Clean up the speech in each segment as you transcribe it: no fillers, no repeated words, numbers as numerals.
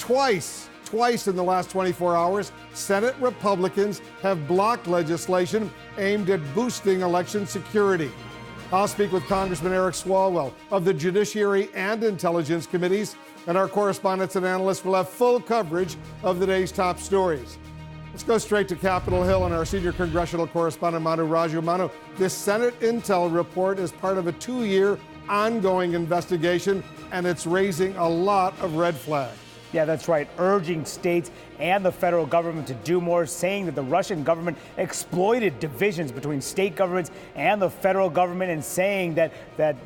Twice in the last 24 hours, Senate Republicans have blocked legislation aimed at boosting election security. I'll speak with Congressman Eric Swalwell of the Judiciary and Intelligence Committees, and our correspondents and analysts will have full coverage of the day's top stories. Let's go straight to Capitol Hill and our senior congressional correspondent, Manu Raju. Manu, this Senate Intel report is part of a 2-year ongoing investigation, and it's raising a lot of red flags. Yeah, that's right. Urging states and the federal government to do more, saying that the Russian government exploited divisions between state governments and the federal government, and saying that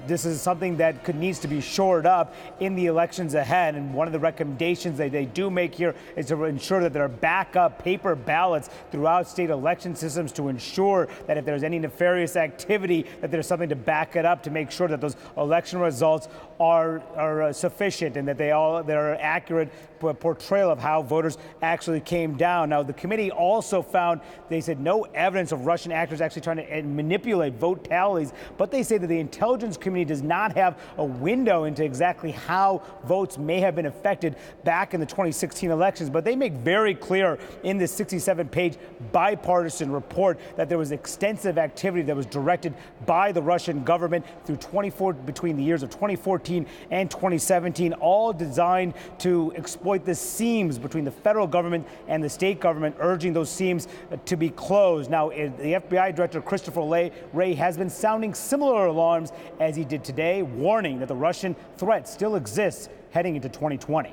this is something that needs to be shored up in the elections ahead. And one of the recommendations that they do make here is to ensure that there are backup paper ballots throughout state election systems to ensure that if there's any nefarious activity, that there's something to back it up to make sure that those election results are sufficient and that they're accurate portrayal of how voters actually came down. Now, the committee also found, they said, no evidence of Russian actors actually trying to manipulate vote tallies, but they say that the Intelligence Committee does not have a window into exactly how votes may have been affected back in the 2016 elections. But they make very clear in this 67-page bipartisan report that there was extensive activity that was directed by the Russian government between the years of 2014 and 2017, all designed to exploit the seams between the federal government and the state government, urging those seams to be closed. Now, the FBI Director Christopher Wray has been sounding similar alarms as he did today, warning that the Russian threat still exists heading into 2020.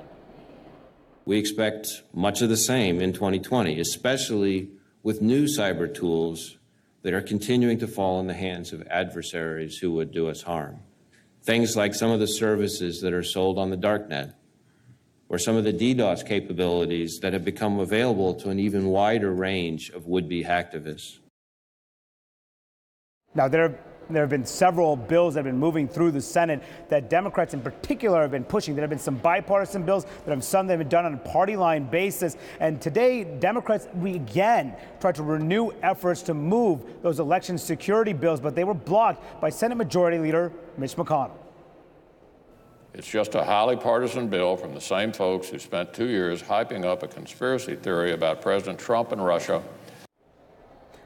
We expect much of the same in 2020, especially with new cyber tools that are continuing to fall in the hands of adversaries who would do us harm. Things like some of the services that are sold on the darknet, or some of the DDoS capabilities that have become available to an even wider range of would-be hacktivists. Now, there have been several bills that have been moving through the Senate that Democrats in particular have been pushing. There have been some bipartisan bills, there have some that have been done on a party line basis. And today, Democrats again tried to renew efforts to move those election security bills, but they were blocked by Senate Majority Leader Mitch McConnell. It's just a highly partisan bill from the same folks who spent 2 years hyping up a conspiracy theory about President Trump and Russia.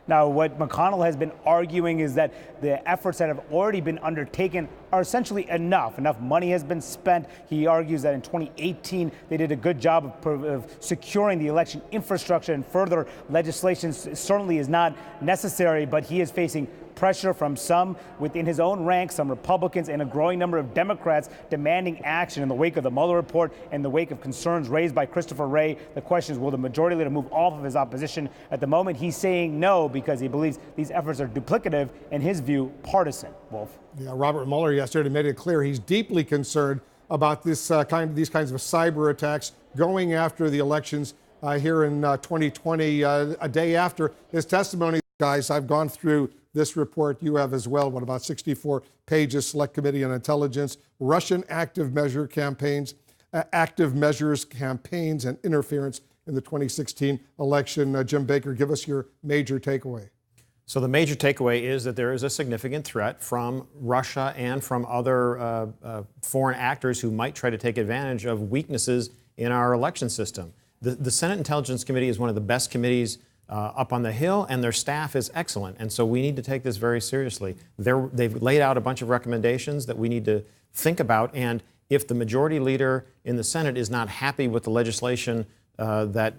Now, what McConnell has been arguing is that the efforts that have already been undertaken are essentially enough. Enough money has been spent. He argues that in 2018, they did a good job of securing the election infrastructure, and further legislation certainly is not necessary, but he is facing pressure from some within his own ranks, some Republicans, and a growing number of Democrats demanding action in the wake of the Mueller report and the wake of concerns raised by Christopher Wray. The question is, will the majority leader move off of his opposition? At the moment, he's saying no because he believes these efforts are duplicative, in his view, partisan. Wolf. Yeah, Robert Mueller yesterday made it clear he's deeply concerned about these kinds of cyber attacks going after the elections here in 2020, a day after his testimony. Guys, I've gone through this report. You have as well. What, about 64 pages? Select Committee on Intelligence, Russian active measures campaigns, and interference in the 2016 election. Jim Baker, give us your major takeaway. So the major takeaway is that there is a significant threat from Russia and from other foreign actors who might try to take advantage of weaknesses in our election system. The Senate Intelligence Committee is one of the best committees up on the Hill, and their staff is excellent. And so we need to take this very seriously. They've laid out a bunch of recommendations that we need to think about. And if the majority leader in the Senate is not happy with the legislation that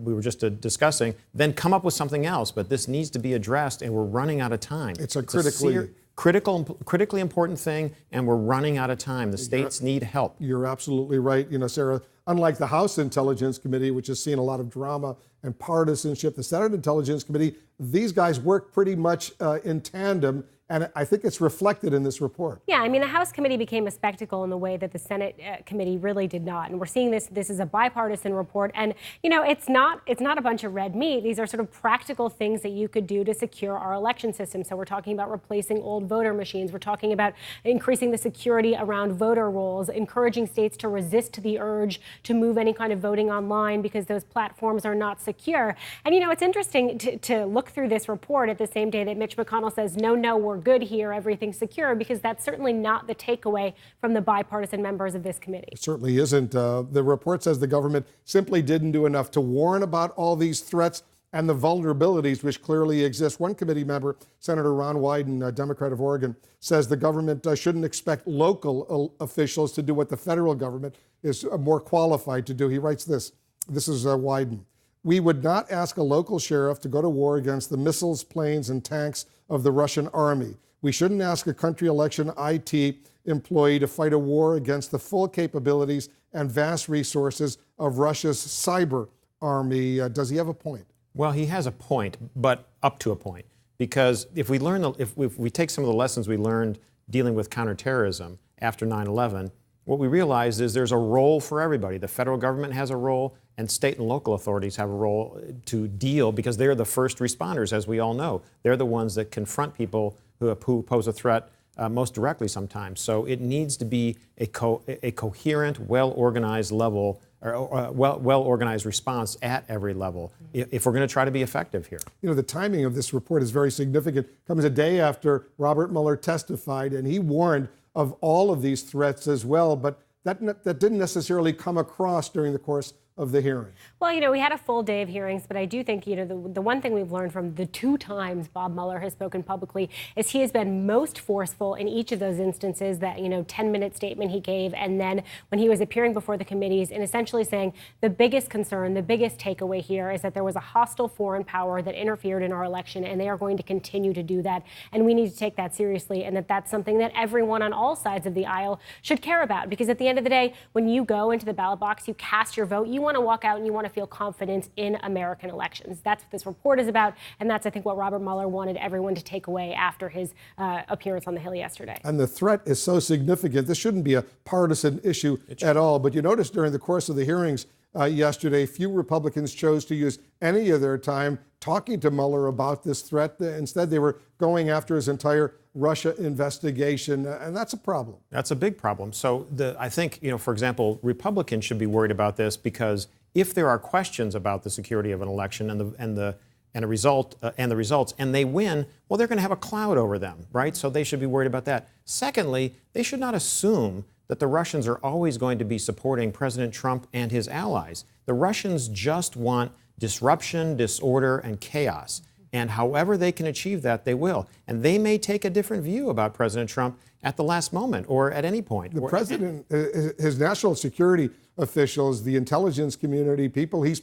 we were just discussing, then come up with something else. But this needs to be addressed, and we're running out of time. It's a critically important thing, and we're running out of time. The states need help. You're absolutely right. You know, Sarah, unlike the House Intelligence Committee, which has seen a lot of drama and partisanship, the Senate Intelligence Committee, these guys work pretty much in tandem. And I think it's reflected in this report. Yeah, I mean, the House committee became a spectacle in the way that the Senate committee really did not. And we're seeing this is a bipartisan report. And, you know, it's not a bunch of red meat. These are sort of practical things that you could do to secure our election system. So we're talking about replacing old voter machines. We're talking about increasing the security around voter rolls, encouraging states to resist the urge to move any kind of voting online because those platforms are not secure. And, you know, it's interesting to look through this report at the same day that Mitch McConnell says, no, we're we're good here, everything's secure, because that's certainly not the takeaway from the bipartisan members of this committee. It certainly isn't. The report says the government simply didn't do enough to warn about all these threats and the vulnerabilities which clearly exist. One committee member, Senator Ron Wyden, a Democrat of Oregon, says the government shouldn't expect local officials to do what the federal government is more qualified to do. He writes this. This is Wyden. We would not ask a local sheriff to go to war against the missiles, planes, and tanks of the Russian army. We shouldn't ask a country election IT employee to fight a war against the full capabilities and vast resources of Russia's cyber army. Does he have a point? Well, he has a point, but up to a point. Because if we take some of the lessons we learned dealing with counterterrorism after 9/11, what we realized is there's a role for everybody. The federal government has a role, and state and local authorities have a role to deal, because they're the first responders, as we all know. They're the ones that confront people who pose a threat most directly sometimes. So it needs to be a coherent, well-organized level, or well-organized response at every level if we're going to try to be effective here. You know, the timing of this report is very significant. It comes a day after Robert Mueller testified, and he warned of all of these threats as well, but that didn't necessarily come across during the course of the hearing. Well, you know, we had a full day of hearings, but I do think, you know, the one thing we've learned from the 2 times Bob Mueller has spoken publicly is he has been most forceful in each of those instances. That, you know, 10-minute statement he gave, and then when he was appearing before the committees, and essentially saying the biggest concern, the biggest takeaway here is that there was a hostile foreign power that interfered in our election, and they are going to continue to do that, and we need to take that seriously, and that's something that everyone on all sides of the aisle should care about, because at the end of the day, when you go into the ballot box, you cast your vote, you want to walk out and you want to feel confident in American elections. That's what this report is about, and that's, I think, what Robert Mueller wanted everyone to take away after his appearance on the Hill yesterday. And the threat is so significant. This shouldn't be a partisan issue at all. But you notice during the course of the hearings yesterday, few Republicans chose to use any of their time talking to Mueller about this threat. Instead, they were going after his entire Russia investigation, and that's a problem. That's a big problem. So I think, you know, for example, Republicans should be worried about this, because if there are questions about the security of an election and the results, and they win, well, they're going to have a cloud over them, right? So they should be worried about that. Secondly, they should not assume that the Russians are always going to be supporting President Trump and his allies. The Russians just want disruption, disorder, and chaos. And however they can achieve that, they will. And they may take a different view about President Trump at the last moment or at any point. The president, his national security officials, the intelligence community, people he's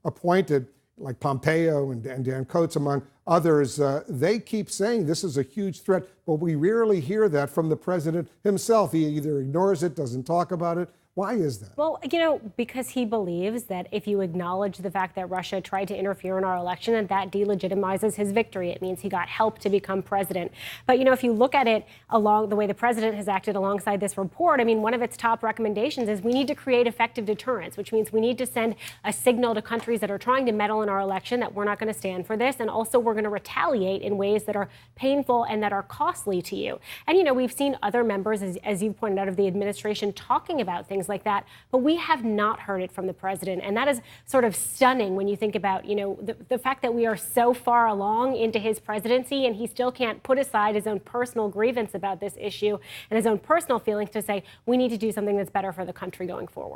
appointed, like Pompeo and Dan Coates, among others, they keep saying this is a huge threat, but we rarely hear that from the president himself. He either ignores it, doesn't talk about it. Why is that? Well, you know, because he believes that if you acknowledge the fact that Russia tried to interfere in our election, that delegitimizes his victory. It means he got help to become president. But, you know, if you look at it along the way the president has acted alongside this report, I mean, one of its top recommendations is we need to create effective deterrence, which means we need to send a signal to countries that are trying to meddle in our election that we're not going to stand for this. And also we're going to retaliate in ways that are painful and that are costly to you. And, you know, we've seen other members, as you pointed out, of the administration talking about things like that, but we have not heard it from the president. And that is sort of stunning when you think about, you know, the fact that we are so far along into his presidency and he still can't put aside his own personal grievance about this issue and his own personal feelings to say we need to do something that's better for the country going forward.